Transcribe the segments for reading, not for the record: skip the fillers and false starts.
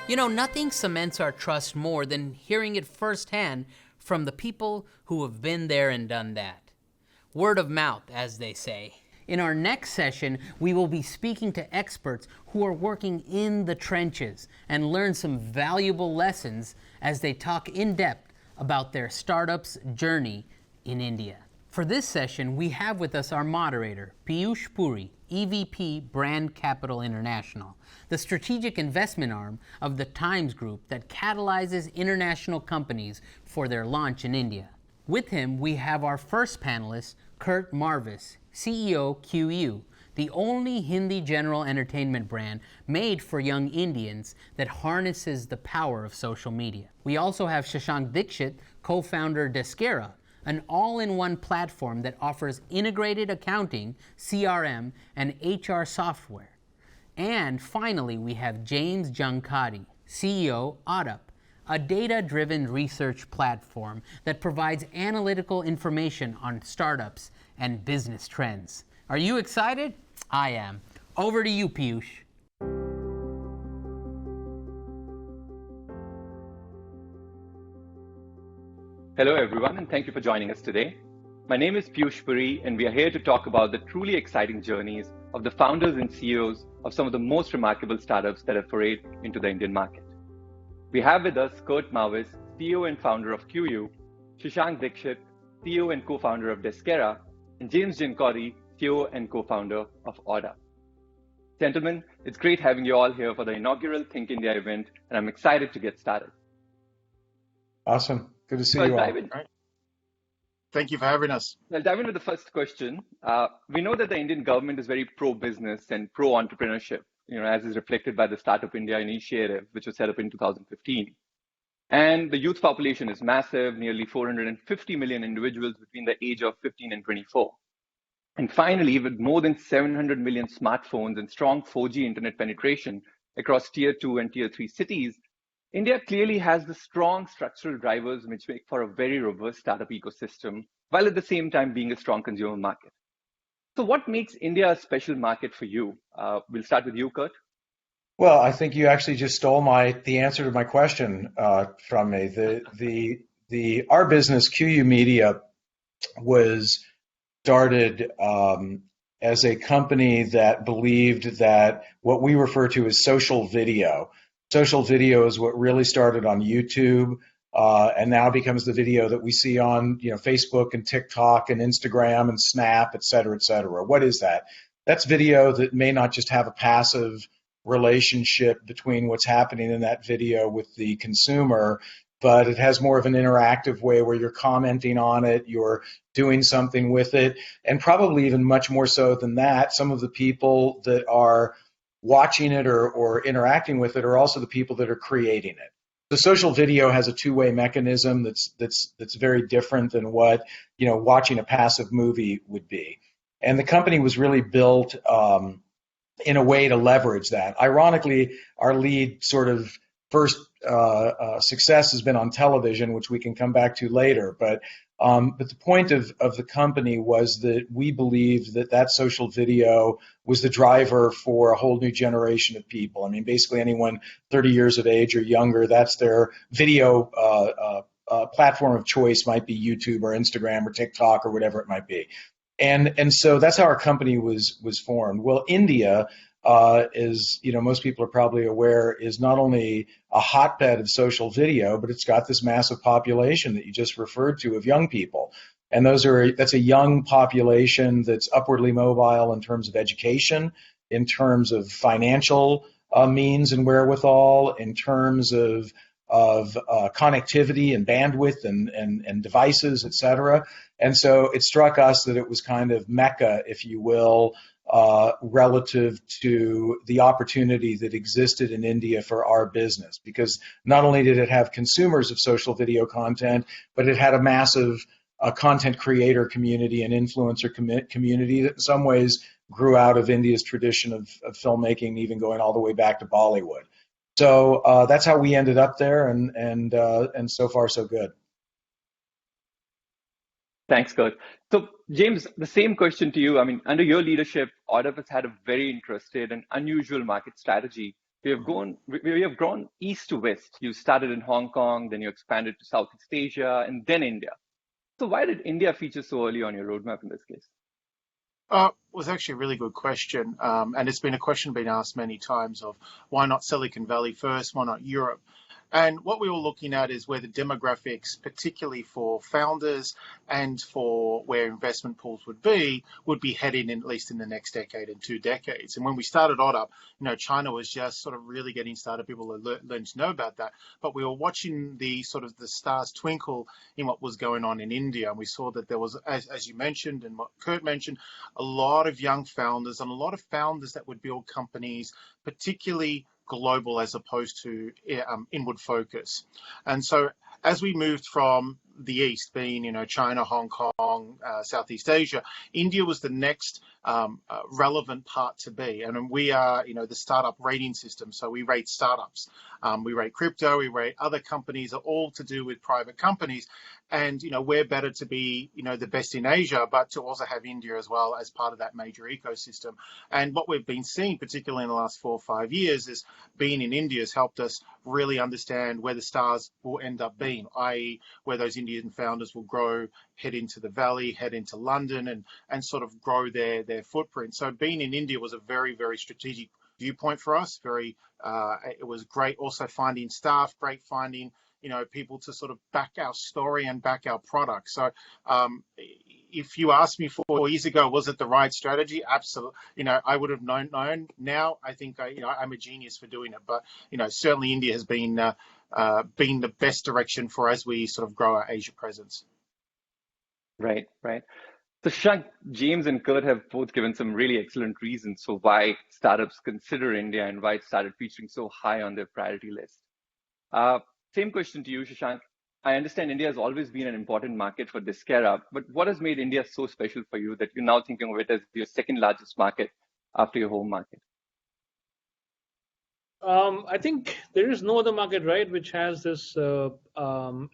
You know, nothing cements our trust more than hearing it firsthand from the people who have been there and done that. Word of mouth, as they say. In our next session, we will be speaking to experts who are working in the trenches and learn some valuable lessons as they talk in depth about their startup's journey in India. For this session, we have with us our moderator, Piyush Puri, EVP Brand Capital International, the strategic investment arm of the Times Group that catalyzes international companies for their launch in India. With him, we have our first panelist, Kurt Marvis, CEO QU, the only Hindi general entertainment brand made for young Indians that harnesses the power of social media. We also have Shashank Dixit, co-founder Descara, an all-in-one platform that offers integrated accounting, CRM, and HR software. And finally, we have James Jankadi, CEO Audup, a data-driven research platform that provides analytical information on startups and business trends. Are you excited? I am. Over to you, Piyush. Hello everyone, and thank you for joining us today. My name is Piyush Puri, and we are here to talk about the truly exciting journeys of the founders and CEOs of some of the most remarkable startups that have forayed into the Indian market. We have with us Kurt Marvis, CEO and founder of QU, Shashank Dixit, CEO and co-founder of Descara, and James Jankadi, CEO and co-founder of Audup. Gentlemen, it's great having you all here for the inaugural ThinkIndia event, and I'm excited to get started. Awesome. Good to see you all. Thank you for having us. I'll dive into the first question. We know that the Indian government is very pro-business and pro-entrepreneurship, as is reflected by the Startup India initiative, which was set up in 2015. And the youth population is massive, nearly 450 million individuals between the age of 15 and 24. And finally, with more than 700 million smartphones and strong 4G internet penetration across tier 2 and tier 3 cities, India clearly has the strong structural drivers which make for a very robust startup ecosystem, while at the same time being a strong consumer market. So what makes India a special market for you? We'll start with you, Kurt. Well, I think you actually just stole the answer to my question from me. Our business, QU Media, was started as a company that believed that what we refer to as social video. Social video is what really started on YouTube and now becomes the video that we see on Facebook and TikTok and Instagram and Snap, et cetera, et cetera. What is that? That's video that may not just have a passive relationship between what's happening in that video with the consumer, but it has more of an interactive way where you're commenting on it, you're doing something with it, and probably even much more so than that, some of the people that are watching it or interacting with it are also the people that are creating it. The social video has a two-way mechanism that's very different than what watching a passive movie would be. And the company was really built in a way to leverage that. Ironically, our lead sort of first success has been on television, which we can come back to later. But the point of the company was that we believed that social video was the driver for a whole new generation of people. I mean, basically anyone 30 years of age or younger, that's their video platform of choice, might be YouTube or Instagram or TikTok or whatever it might be. And so that's how our company was formed. Well, India, is, most people are probably aware, is not only a hotbed of social video, but it's got this massive population that you just referred to of young people. And that's a young population that's upwardly mobile in terms of education, in terms of financial means and wherewithal, in terms of connectivity and bandwidth and devices, et cetera. And so it struck us that it was kind of Mecca, if you will, relative to the opportunity that existed in India for our business, because not only did it have consumers of social video content, but it had a massive content creator community and influencer community that in some ways grew out of India's tradition of filmmaking, even going all the way back to Bollywood. So that's how we ended up there, and so far so good. Thanks, Kurt. So, James, the same question to you. I mean, under your leadership, Order has had a very interested and unusual market strategy. We have grown east to west. You started in Hong Kong, then you expanded to Southeast Asia, and then India. So, why did India feature so early on your roadmap in this case? Was actually a really good question. And it's been a question being asked many times of why not Silicon Valley first, why not Europe? And what we were looking at is where the demographics, particularly for founders and for where investment pools would be heading in, at least in the next decade and 2 decades. And when we started OddUp, China was just sort of really getting started. People had learned to know about that. But we were watching the sort of the stars twinkle in what was going on in India. And we saw that there was, as you mentioned and what Kurt mentioned, a lot of young founders and a lot of founders that would build companies, particularly global as opposed to inward focus. And so as we moved from the east, being China, Hong Kong, Southeast Asia, India was the next relevant part to be. And we are the startup rating system. So we rate startups, we rate crypto, we rate other companies, are all to do with private companies. And we're better to be the best in Asia, but to also have India as well as part of that major ecosystem. And what we've been seeing, particularly in the last 4 or 5 years, is being in India has helped us really understand where the stars will end up being, i.e. where those Indian founders will grow, head into the valley, head into London, and sort of grow their footprint. So being in India was a very, very strategic viewpoint for us. It was great also finding staff, great finding people to sort of back our story and back our product. So if you asked me 4 years ago, was it the right strategy? Absolutely. I would have known. Now I think I'm a genius for doing it. But certainly India has been the best direction for as we sort of grow our Asia presence. Right, right. So, Shank, James and Kurt have both given some really excellent reasons for why startups consider India and why it started featuring so high on their priority list. Same question to you, Shashank. I understand India has always been an important market for Discara, but what has made India so special for you that you're now thinking of it as your second largest market after your home market? I think there is no other market, right, which has this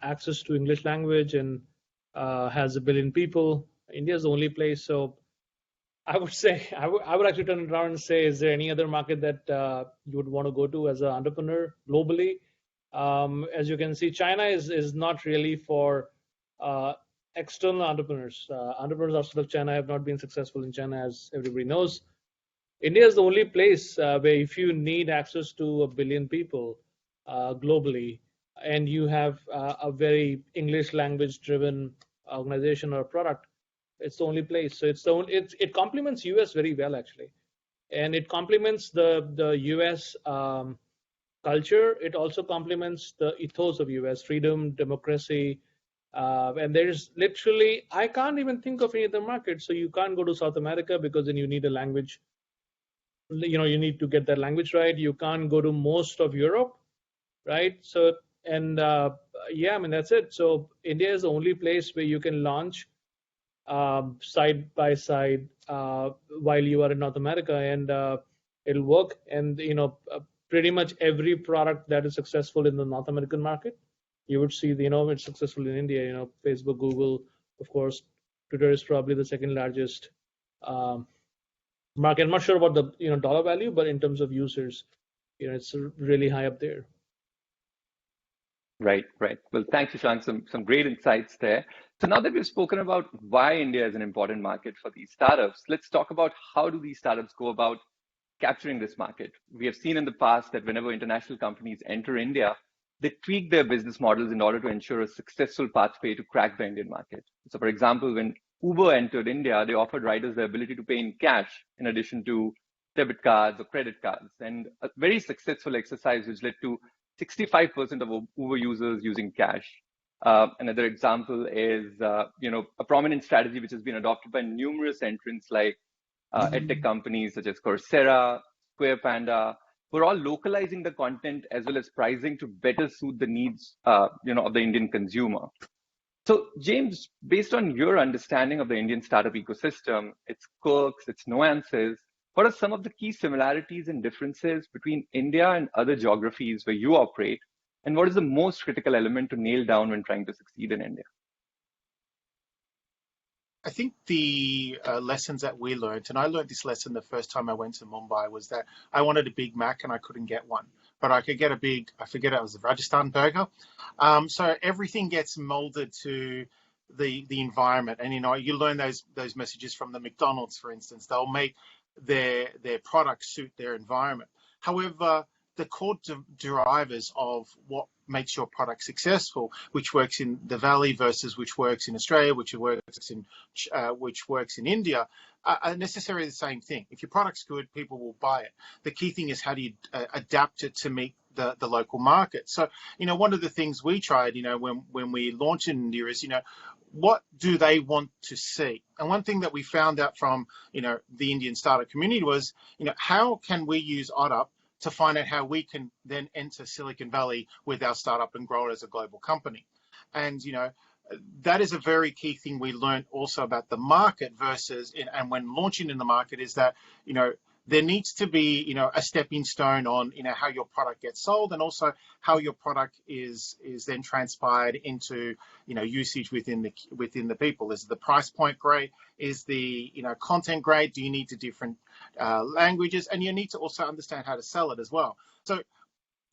access to English language and has 1 billion people. India is the only place. So I would say, I would actually turn it around and say, is there any other market that you would want to go to as an entrepreneur globally? As you can see, China is not really for external entrepreneurs. Entrepreneurs outside of China have not been successful in China, as everybody knows. India is the only place where if you need access to 1 billion people globally, and you have a very English language driven organization or product, it's the only place. So it complements US very well, actually, and it complements the US culture. It also complements the ethos of US: freedom, democracy, and there's literally, I can't even think of any other market. So you can't go to South America because then you need a language. You need to get that language right. You can't go to most of Europe, right? So and yeah, I mean that's it. So India is the only place where you can launch side by side while you are in North America, and it'll work. And pretty much every product that is successful in the North American market, you would see it's successful in India. Facebook, Google, of course. Twitter is probably the second largest market. I'm not sure about the dollar value, but in terms of users, it's really high up there. Right, right. Well, thanks, Shashank. Some great insights there. So now that we've spoken about why India is an important market for these startups, let's talk about how do these startups go about capturing this market. We have seen in the past that whenever international companies enter India, they tweak their business models in order to ensure a successful pathway to crack the Indian market. So, for example, when Uber entered India, they offered riders the ability to pay in cash in addition to debit cards or credit cards, and a very successful exercise which led to 65% of Uber users using cash. Another example is, a prominent strategy which has been adopted by numerous entrants like edtech companies such as Coursera, Square Panda, who are all localizing the content as well as pricing to better suit the needs, of the Indian consumer. So, James, based on your understanding of the Indian startup ecosystem, its quirks, its nuances, what are some of the key similarities and differences between India and other geographies where you operate? And what is the most critical element to nail down when trying to succeed in India? I think the lessons that we learned, and I learned this lesson the first time I went to Mumbai, was that I wanted a Big Mac and I couldn't get one, but I could get a big, I forget it was a Rajasthan burger. So everything gets molded to the environment, and you learn those messages from the McDonald's, for instance. They'll make their products suit their environment. However, the core drivers of what makes your product successful, which works in the Valley versus which works in Australia, which works in India, are necessarily the same thing. If your product's good, people will buy it. The key thing is how do you adapt it to meet the local market. So, one of the things we tried, when we launched in India is, what do they want to see? And one thing that we found out from, the Indian startup community was, how can we use OddUp to find out how we can then enter Silicon Valley with our startup and grow it as a global company. And, that is a very key thing we learned also about the market and when launching in the market is that, there needs to be, a stepping stone on, how your product gets sold and also how your product is then transpired into, usage within the people. Is the price point great? Is the, content great? Do you need to different languages? And you need to also understand how to sell it as well. So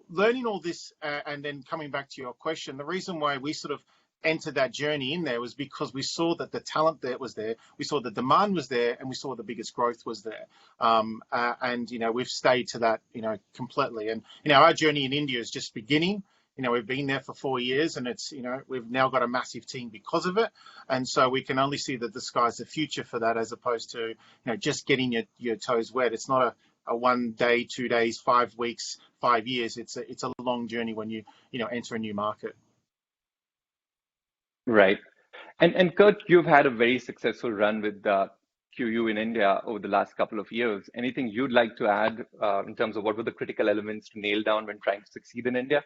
learning all this and then coming back to your question, the reason why we sort of entered that journey in there was because we saw that the talent that was there, we saw the demand was there, and we saw the biggest growth was there. And we've stayed to that, completely. And our journey in India is just beginning. We've been there for 4 years, and it's we've now got a massive team because of it. And so we can only see that the sky's the future for that, as opposed to just getting your toes wet. It's not a 1 day, 2 days, 5 weeks, 5 years. It's a long journey when you enter a new market. Right. And Kurt, you've had a very successful run with QU in India over the last couple of years. Anything you'd like to add in terms of what were the critical elements to nail down when trying to succeed in India?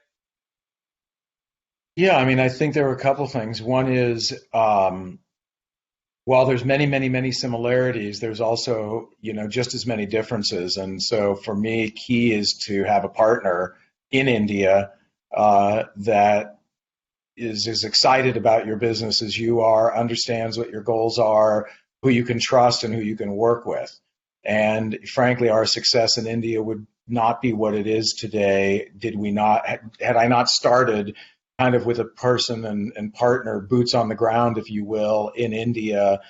Yeah, I mean, I think there were a couple things. One is, while there's many, many, many similarities, there's also, just as many differences. And so for me, key is to have a partner in India that is as excited about your business as you are, understands what your goals are, who you can trust and who you can work with. And frankly, our success in India would not be what it is today had I not started kind of with a person and partner, boots on the ground, if you will, in India,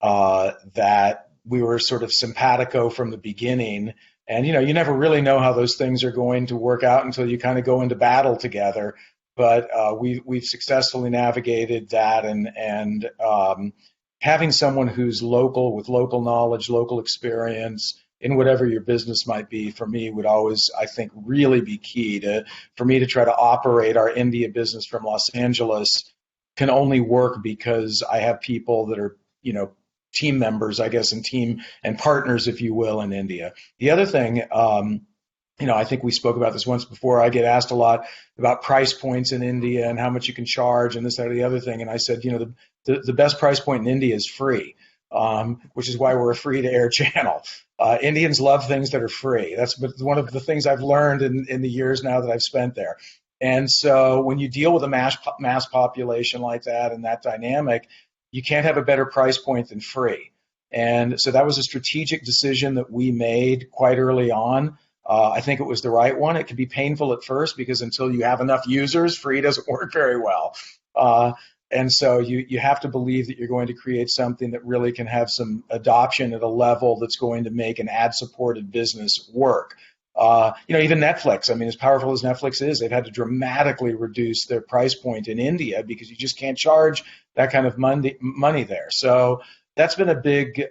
that we were sort of simpatico from the beginning. And, you never really know how those things are going to work out until you kind of go into battle together. But we've successfully navigated that, and having someone who's local with local knowledge, local experience in whatever your business might be, for me would always, I think, really be key for me to try to operate our India business from Los Angeles can only work because I have people that are, team members, I guess, and partners, if you will, in India. The other thing, I think we spoke about this once before. I get asked a lot about price points in India and how much you can charge and this, that, or the other thing. And I said, the best price point in India is free, which is why we're a free-to-air channel. Indians love things that are free. That's one of the things I've learned in the years now that I've spent there. And so when you deal with a mass population like that and that dynamic, you can't have a better price point than free. And so that was a strategic decision that we made quite early on. I think it was the right one. It can be painful at first because until you have enough users, free doesn't work very well. And so you have to believe that you're going to create something that really can have some adoption at a level that's going to make an ad-supported business work. Even Netflix, I mean, as powerful as Netflix is, they've had to dramatically reduce their price point in India because you just can't charge that kind of money there. So that's been a big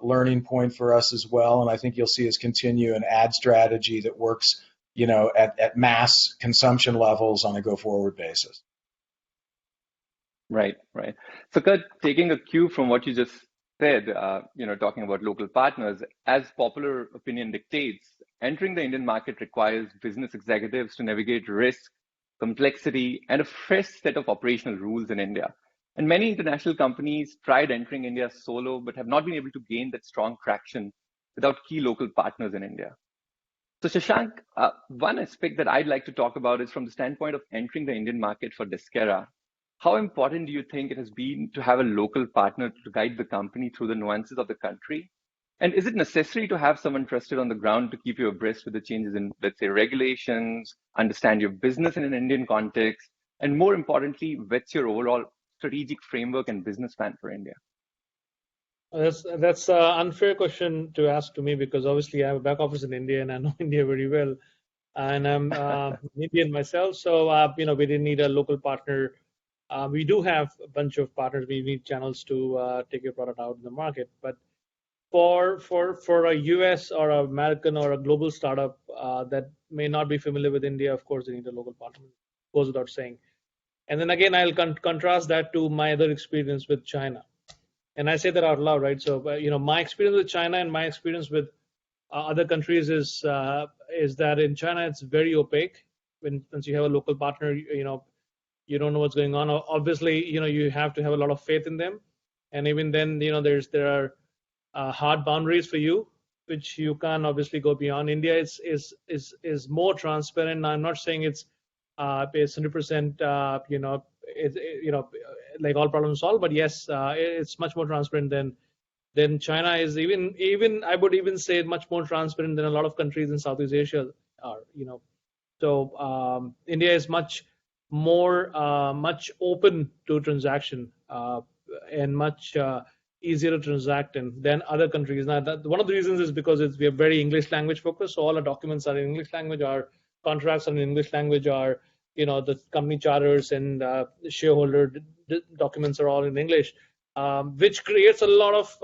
learning point for us as well, and I think you'll see us continue an ad strategy that works, at mass consumption levels on a go-forward basis. Right. So, Kurt, taking a cue from what you just said, talking about local partners, as popular opinion dictates, entering the Indian market requires business executives to navigate risk, complexity, and a fresh set of operational rules in India. And many international companies tried entering India solo, but have not been able to gain that strong traction without key local partners in India. So Shashank, one aspect that I'd like to talk about is from the standpoint of entering the Indian market for Disquera. how important do you think it has been to have a local partner to guide the company through the nuances of the country? And is it necessary to have someone trusted on the ground to keep you abreast with the changes in, let's say, regulations, understand your business in an Indian context, and more importantly, what's your overall strategic framework and business plan for India? That's an unfair question to ask to me, because obviously I have a back office in India and I know India very well, and I'm Indian myself. So we didn't need a local partner. We do have a bunch of partners. We need channels to take your product out in the market. But for a US or an American or a global startup that may not be familiar with India, of course they need a local partner. Goes without saying. And then again, I'll contrast that to my other experience with China. And I say that out loud, right? So, my experience with China and my experience with other countries is that in China it's very opaque. Once you have a local partner, you don't know what's going on. Obviously, you have to have a lot of faith in them, and even then, there are hard boundaries for you, which you can't obviously go beyond. India is more transparent. Now, I'm not saying it's 100%, like all problems solved, but yes, it's much more transparent than China is. Even I would even say much more transparent than a lot of countries in Southeast Asia are. So India is much more much open to transaction and much easier to transact in than other countries. Now, one of the reasons is because we are very English language focused. So all our documents are in English language. Our contracts are in English language. Our the company charters and shareholder documents are all in English, which creates a lot of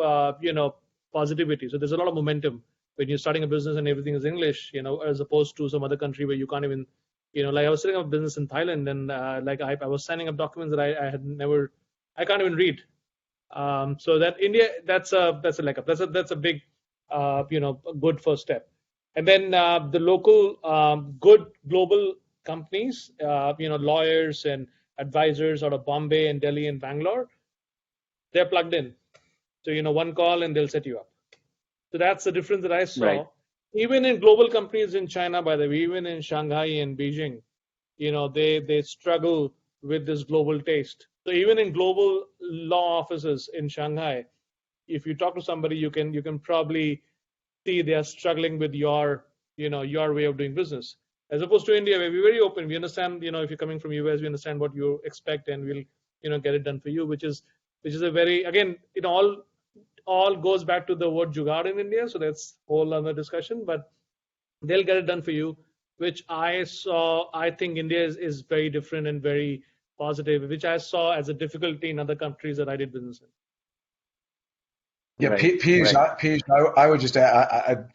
positivity. So there's a lot of momentum when you're starting a business and everything is English, as opposed to some other country where you can't even, like I was setting up a business in Thailand, and I was signing up documents that I can't even read. So that India, that's a leg up. That's a big, good first step. And then the local good global companies, lawyers and advisors out of Bombay and Delhi and Bangalore, they're plugged in. So one call and they'll set you up. So that's the difference that I saw. Right. Even in global companies in China, by the way, even in Shanghai and Beijing, they struggle with this global taste. So even in global law offices in Shanghai, if you talk to somebody, you can probably see they are struggling with your way of doing business, as opposed to India, where we're very open. We understand, if you're coming from US, we understand what you expect, and we'll get it done for you, which is a very, again, it all goes back to the word jugaad in India. So that's a whole other discussion, but they'll get it done for you, which I think India is very different and very positive, which I saw as a difficulty in other countries that I did business in. Yeah, Right, Piyush, right. I would just add,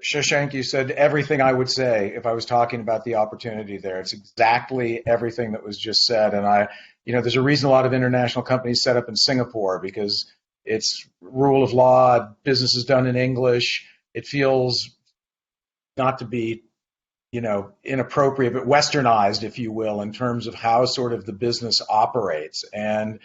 Shashank, you said everything I would say if I was talking about the opportunity there. It's exactly everything that was just said. And there's a reason a lot of international companies set up in Singapore, because it's rule of law, business is done in English. It feels not to be, inappropriate, but westernized, if you will, in terms of how sort of the business operates. And,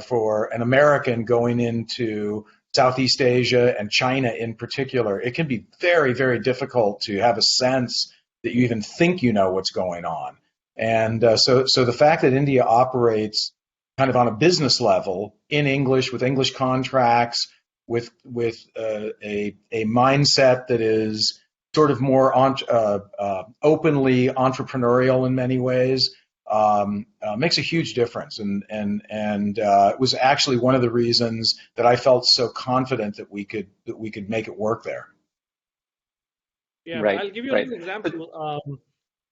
for an American going into Southeast Asia and China in particular, it can be very, very difficult to have a sense that you even think you know what's going on. And so the fact that India operates kind of on a business level in English, with English contracts, with a mindset that is sort of more openly entrepreneurial in many ways, makes a huge difference. And it was actually one of the reasons that I felt so confident that we could make it work there. Yeah, Right, I'll give you right. an example.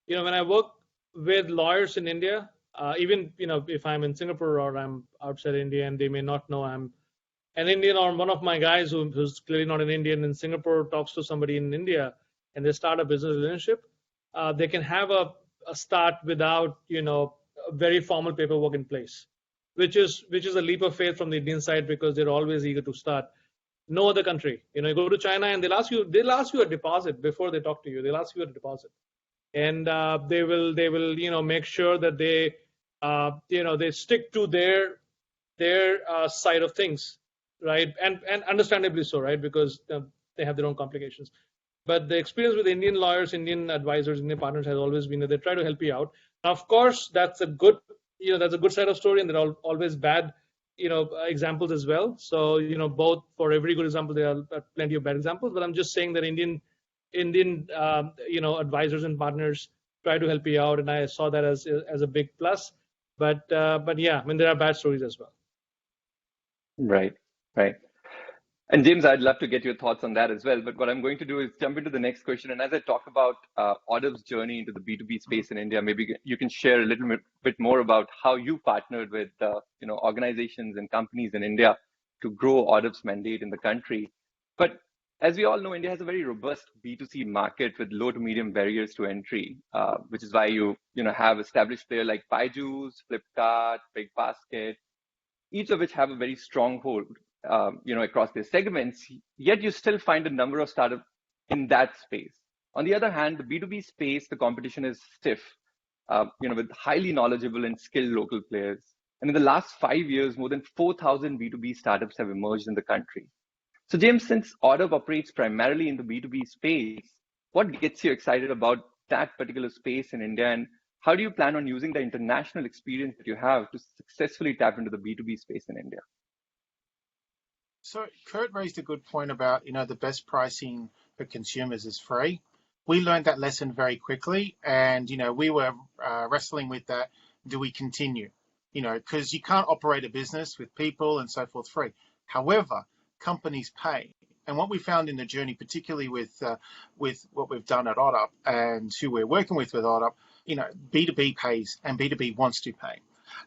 When I work with lawyers in India, even if I'm in Singapore or I'm outside India and they may not know I'm an Indian, or one of my guys who's clearly not an Indian in Singapore talks to somebody in India and they start a business relationship, they can have a start without very formal paperwork in place, which is a leap of faith from the Indian side, because they're always eager to start. No other country, you go to China and they'll ask you a deposit before they talk to you. They'll ask you a deposit, and they will make sure that they they stick to their side of things, right? And understandably so, right? Because they have their own complications. But the experience with Indian lawyers, Indian advisors, Indian partners has always been that they try to help you out. Of course, that's a good side of story, and there are always bad examples as well. So both, for every good example there are plenty of bad examples, but I'm just saying that Indian advisors and partners try to help you out, and I saw that as a big plus. But yeah, I mean, there are bad stories as well. Right, right. And James, I'd love to get your thoughts on that as well. But what I'm going to do is jump into the next question. And as I talk about Audub's journey into the B2B space in India, maybe you can share a little bit more about how you partnered with organizations and companies in India to grow Audub's mandate in the country. But as we all know, India has a very robust B2C market with low to medium barriers to entry, which is why you have established players like Byju's, Flipkart, Big Basket, each of which have a very strong hold, across their segments. Yet you still find a number of startups in that space. On the other hand, the B2B space, the competition is stiff, with highly knowledgeable and skilled local players. And in the last 5 years, more than 4,000 B2B startups have emerged in the country. So, James, since Audub operates primarily in the B2B space, what gets you excited about that particular space in India, and how do you plan on using the international experience that you have to successfully tap into the B2B space in India? So Kurt raised a good point about, the best pricing for consumers is free. We learned that lesson very quickly, and, we were wrestling with that. Do we continue? Because you can't operate a business with people and so forth free. However, companies pay. And what we found in the journey, particularly with what we've done at Audub and who we're working with Audub, B2B pays and B2B wants to pay.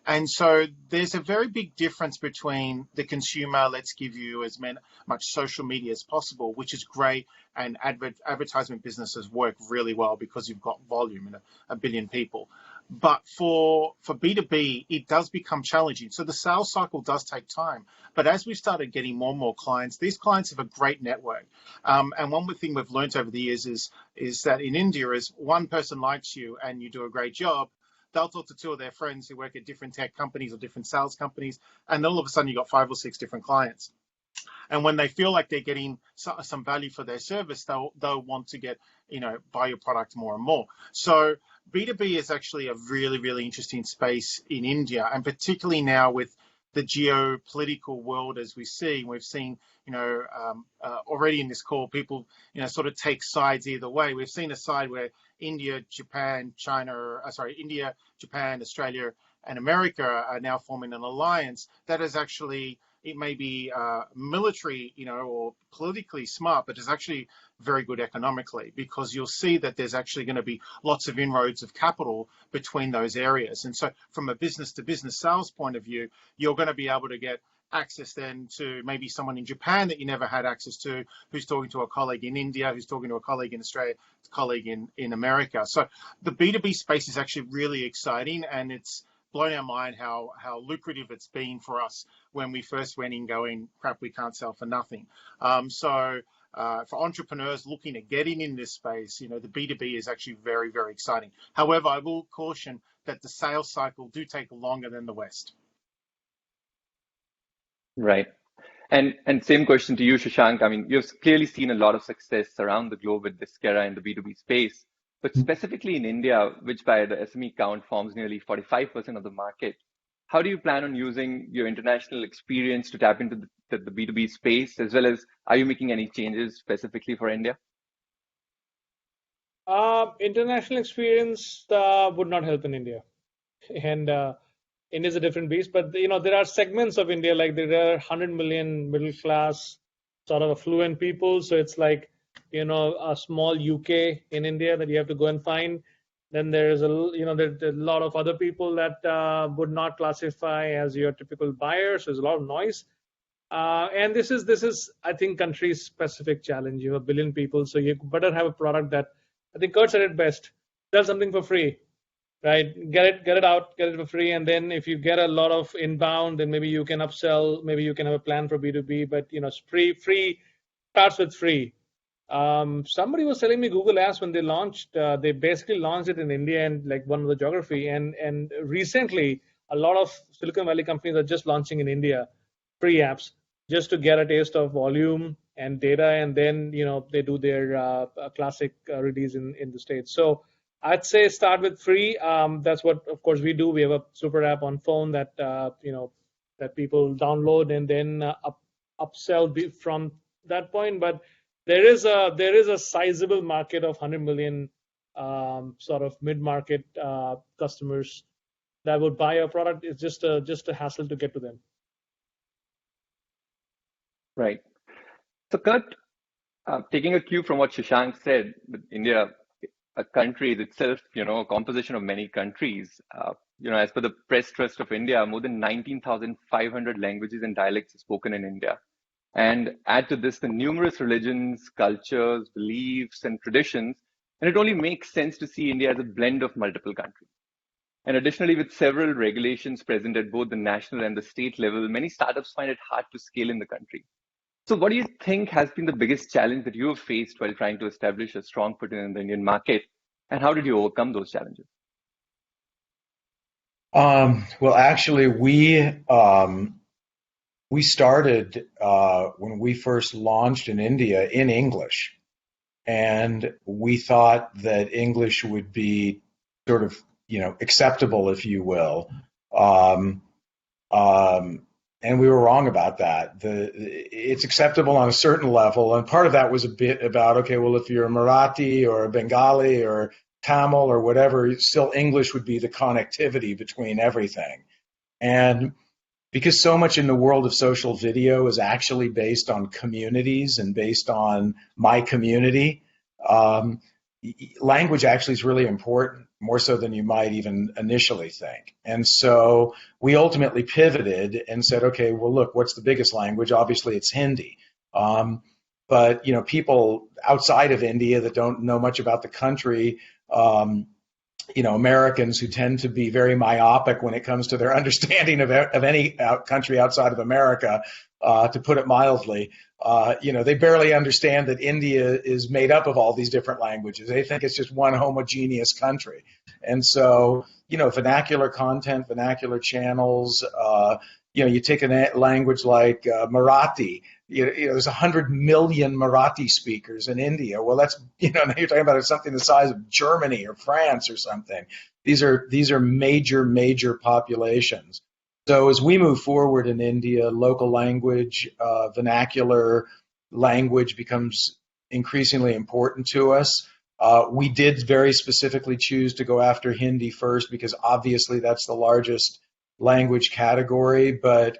And so there's a very big difference between the consumer, let's give you as much social media as possible, which is great, and advertisement businesses work really well because you've got volume and a billion people. But for B2B, it does become challenging. So the sales cycle does take time. But as we started getting more and more clients, these clients have a great network. And one thing we've learned over the years is that in India is one person likes you and you do a great job, they'll talk to two of their friends who work at different tech companies or different sales companies, and all of a sudden you've got 5 or 6 different clients. And when they feel like they're getting some value for their service, they'll want to buy your product more and more. So B2B is actually a really, really interesting space in India, and particularly now with the geopolitical world as we've seen, already in this call, people, sort of take sides either way. We've seen a side where India, Japan, Australia, and America are now forming an alliance that is actually, it may be military, or politically smart, but is actually very good economically, because you'll see that there's actually going to be lots of inroads of capital between those areas. And so from a business to business sales point of view, you're going to be able to get access then to maybe someone in Japan that you never had access to, who's talking to a colleague in India, who's talking to a colleague in Australia, a colleague in America. So the B2B space is actually really exciting, and it's blown our mind how lucrative it's been for us when we first went in going, crap, we can't sell for nothing. So for entrepreneurs looking at getting in this space, the B2B is actually very, very exciting. However, I will caution that the sales cycle do take longer than the West. Right. And same question to you, Shashank. I mean, you've clearly seen a lot of success around the globe with Disquera in the B2B space, but specifically in India, which by the SME count forms nearly 45% of the market. How do you plan on using your international experience to tap into the B2B space, as well as are you making any changes specifically for India? International experience would not help in India. And India is a different beast, but there are segments of India, like there are 100 million middle class sort of affluent people. So it's like, a small UK in India that you have to go and find. Then there's there's a lot of other people that would not classify as your typical buyer. So there's a lot of noise. And this is, I think, country specific challenge. You have 1 billion people, so you better have a product that, I think Kurt said it best, sell something for free. Right, get it out, get it for free, and then if you get a lot of inbound, then maybe you can upsell, maybe you can have a plan for B2B. But free starts with free. Somebody was telling me Google Apps, when they launched, they basically launched it in India and like one of the geography, and recently a lot of Silicon Valley companies are just launching in India free apps just to get a taste of volume and data, and then they do their classic release in the States. So I'd say start with free. That's what, of course, we do. We have a super app on phone that that people download and then upsell from that point. But there is a sizable market of 100 million sort of mid-market customers that would buy a product. It's just a hassle to get to them. Right. So, Kurt, taking a cue from what Shashank said, with India, a country is itself, a composition of many countries. As per the Press Trust of India, more than 19,500 languages and dialects are spoken in India. And add to this the numerous religions, cultures, beliefs, and traditions, and it only makes sense to see India as a blend of multiple countries. And additionally, with several regulations present at both the national and the state level, many startups find it hard to scale in the country. So what do you think has been the biggest challenge that you have faced while trying to establish a strong foothold in the Indian market? And how did you overcome those challenges? Well, actually, we started when we first launched in India in English, and we thought that English would be sort of acceptable, if you will. And we were wrong about that. It's acceptable on a certain level, and part of that was a bit about, okay, well, if you're a Marathi or a Bengali or Tamil or whatever, still English would be the connectivity between everything. And because so much in the world of social video is actually based on communities and based on my community, language actually is really important, more so than you might even initially think. And so we ultimately pivoted and said, okay, well, look, what's the biggest language? Obviously, it's Hindi. But people outside of India that don't know much about the country, Americans who tend to be very myopic when it comes to their understanding of any country outside of America, to put it mildly, they barely understand that India is made up of all these different languages. They think it's just one homogeneous country. And so, vernacular content, vernacular channels, you take a language like Marathi, there's 100 million Marathi speakers in India. Well, that's, now you're talking about something the size of Germany or France or something. These are major populations. So as we move forward in India, local language, vernacular language becomes increasingly important to us. We did very specifically choose to go after Hindi first because obviously that's the largest language category. But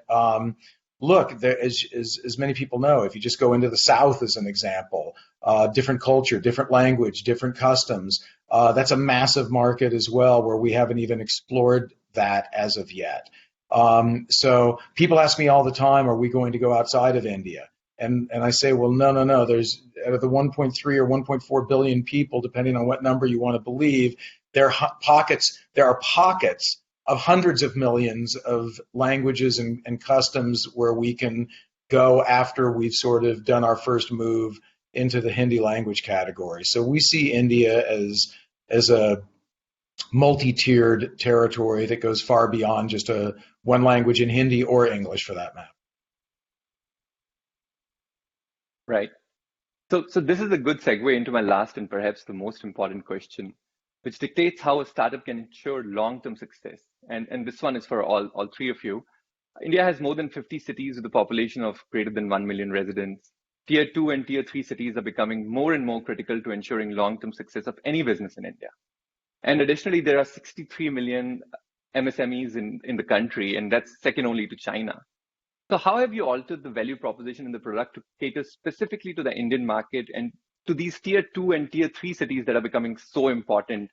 look, as many people know, if you just go into the South as an example, different culture, different language, different customs, that's a massive market as well where we haven't even explored that as of yet. So people ask me all the time, are we going to go outside of India? And I say, well, no. There's out of the 1.3 or 1.4 billion people, depending on what number you want to believe, there are pockets of hundreds of millions of languages and customs where we can go after we've sort of done our first move into the Hindi language category. So we see India as a multi-tiered territory that goes far beyond just one language in Hindi or English for that matter. Right. So this is a good segue into my last and perhaps the most important question, which dictates how a startup can ensure long-term success. And this one is for all three of you. India has more than 50 cities with a population of greater than 1 million residents. Tier 2 and Tier 3 cities are becoming more and more critical to ensuring long-term success of any business in India. And additionally, there are 63 million MSMEs in the country, and that's second only to China. So how have you altered the value proposition in the product to cater specifically to the Indian market and to these Tier 2 and Tier 3 cities that are becoming so important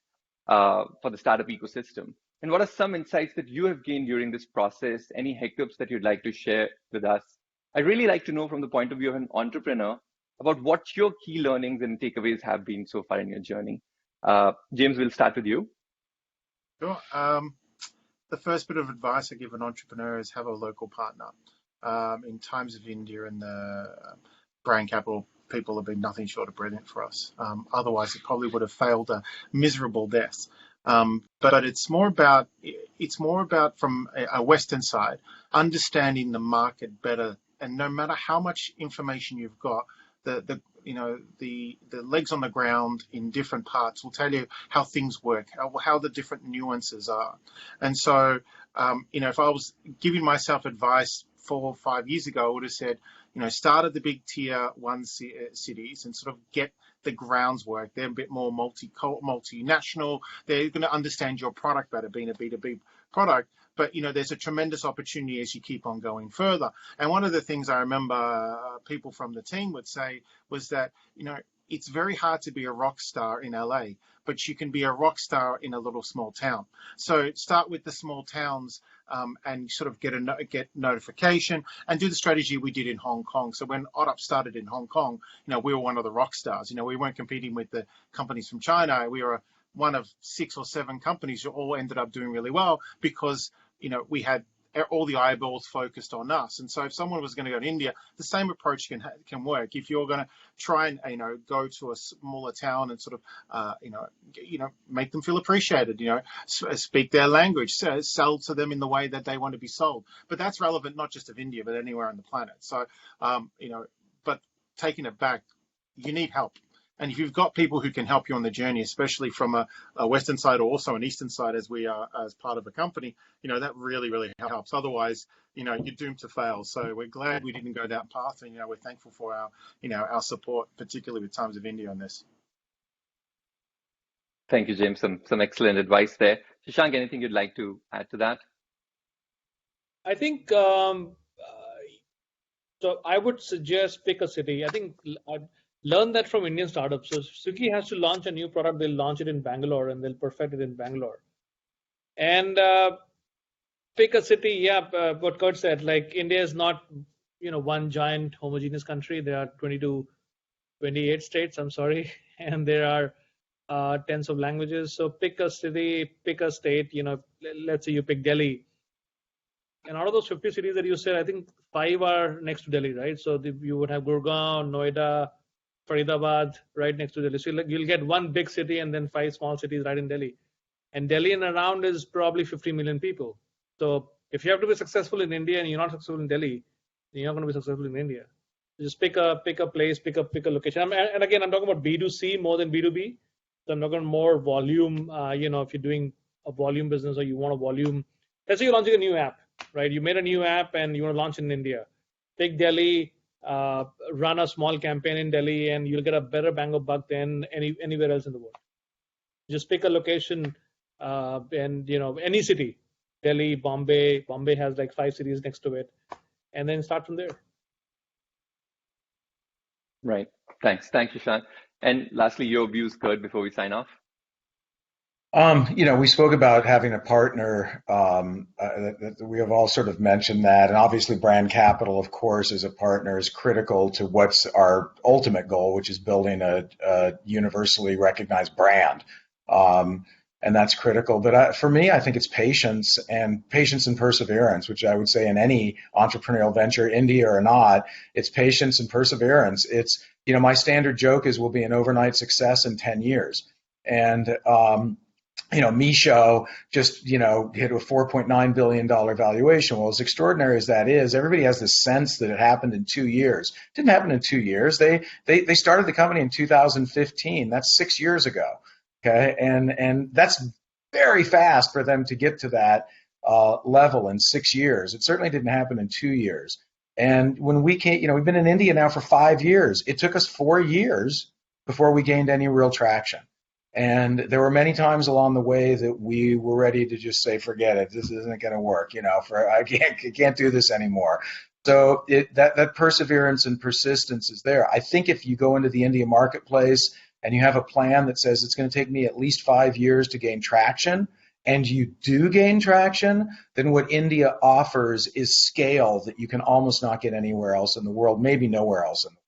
for the startup ecosystem? And what are some insights that you have gained during this process? Any hiccups that you'd like to share with us? I'd really like to know from the point of view of an entrepreneur about what your key learnings and takeaways have been so far in your journey. James, we'll start with you. Sure. The first bit of advice I give an entrepreneur is have a local partner. In times of India and the brain capital, people have been nothing short of brilliant for us. Otherwise, it probably would have failed a miserable death. But it's more about from a Western side, understanding the market better. And no matter how much information you've got, the the legs on the ground in different parts will tell you how things work, how the different nuances are. And so, if I was giving myself advice 4 or 5 years ago, I would have said, start at the big tier one cities and sort of get the grounds work. They're a bit more multinational. They're going to understand your product better, being a B2B product. But, there's a tremendous opportunity as you keep on going further. And one of the things I remember people from the team would say was that, it's very hard to be a rock star in LA, but you can be a rock star in a little small town. So start with the small towns and sort of get notification and do the strategy we did in Hong Kong. So when OddUp started in Hong Kong, we were one of the rock stars. We weren't competing with the companies from China. We were one of 6 or 7 companies who all ended up doing really well because, we had all the eyeballs focused on us. And so if someone was going to go to India, the same approach can work. If you're going to try and, go to a smaller town and sort of, make them feel appreciated, speak their language, sell to them in the way that they want to be sold. But that's relevant not just of India, but anywhere on the planet. So, but taking it back, you need help. And if you've got people who can help you on the journey, especially from a Western side or also an Eastern side, as we are as part of a company, that really, really helps. Otherwise, you're doomed to fail. So we're glad we didn't go that path. And, we're thankful for our support, particularly with Times of India on this. Thank you, James. Some excellent advice there. Shashank, anything you'd like to add to that? I think, so I would suggest pick a city. I think learn that from Indian startups. So Swiggy has to launch a new product, they'll launch it in Bangalore and they'll perfect it in Bangalore. And pick a city. Yeah, what Kurt said, like India is not, one giant homogeneous country. There are 28 states, I'm sorry, and there are tens of languages. So pick a city, pick a state, let's say you pick Delhi. And out of those 50 cities that you said, I think 5 are next to Delhi, right? So you would have Gurgaon, Noida, Faridabad right next to Delhi. So you'll get one big city and then 5 small cities right in Delhi. And Delhi and around is probably 50 million people. So if you have to be successful in India and you're not successful in Delhi, then you're not going to be successful in India. Just pick a place, pick a location. And again, I'm talking about B2C more than B2B. So I'm talking more volume. If you're doing a volume business or you want a volume, let's say you're launching a new app, right? You made a new app and you want to launch in India. Pick Delhi. Run a small campaign in Delhi and you'll get a better bang of buck than anywhere else in the world. Just pick a location and any city, Delhi, Bombay has like 5 cities next to it, and then start from there. Right. Thanks, Shashank. And lastly, your views, Kurt, before we sign off. We spoke about having a partner. We have all sort of mentioned that, and obviously, brand capital, of course, as a partner is critical to what's our ultimate goal, which is building a universally recognized brand, and that's critical. But for me, I think it's patience and perseverance, which I would say in any entrepreneurial venture, India or not, it's patience and perseverance. It's my standard joke is we'll be an overnight success in 10 years, and Misho just, hit a $4.9 billion valuation. Well, as extraordinary as that is, everybody has this sense that it happened in 2 years. It didn't happen in 2 years. They started the company in 2015. That's 6 years ago. Okay. And that's very fast for them to get to that level in 6 years. It certainly didn't happen in 2 years. And when we came, we've been in India now for 5 years. It took us 4 years before we gained any real traction. And there were many times along the way that we were ready to just say, forget it, this isn't going to work, I can't do this anymore. So that perseverance and persistence is there. I think if you go into the India marketplace and you have a plan that says it's going to take me at least 5 years to gain traction, and you do gain traction, then what India offers is scale that you can almost not get anywhere else in the world, maybe nowhere else in the world.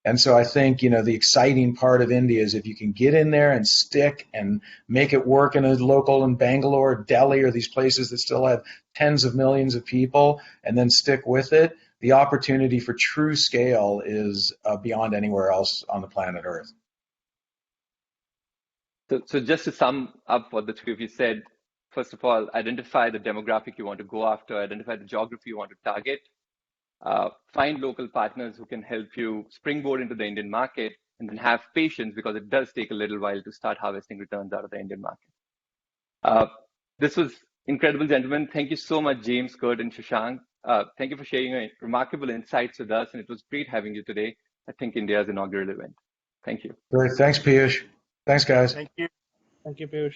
And so I think, the exciting part of India is if you can get in there and stick and make it work in a local in Bangalore, Delhi, or these places that still have tens of millions of people, and then stick with it, the opportunity for true scale is beyond anywhere else on the planet Earth. So just to sum up what the three of you said, first of all, identify the demographic you want to go after, identify the geography you want to target, find local partners who can help you springboard into the Indian market, and then have patience, because it does take a little while to start harvesting returns out of the Indian market. This was incredible, gentlemen. Thank you so much, James, Kurt, and Shashank. Thank you for sharing your remarkable insights with us, and it was great having you today at ThinkIndia's inaugural event. Thank you. Great. Thanks, Piyush. Thanks, guys. Thank you. Thank you, Piyush.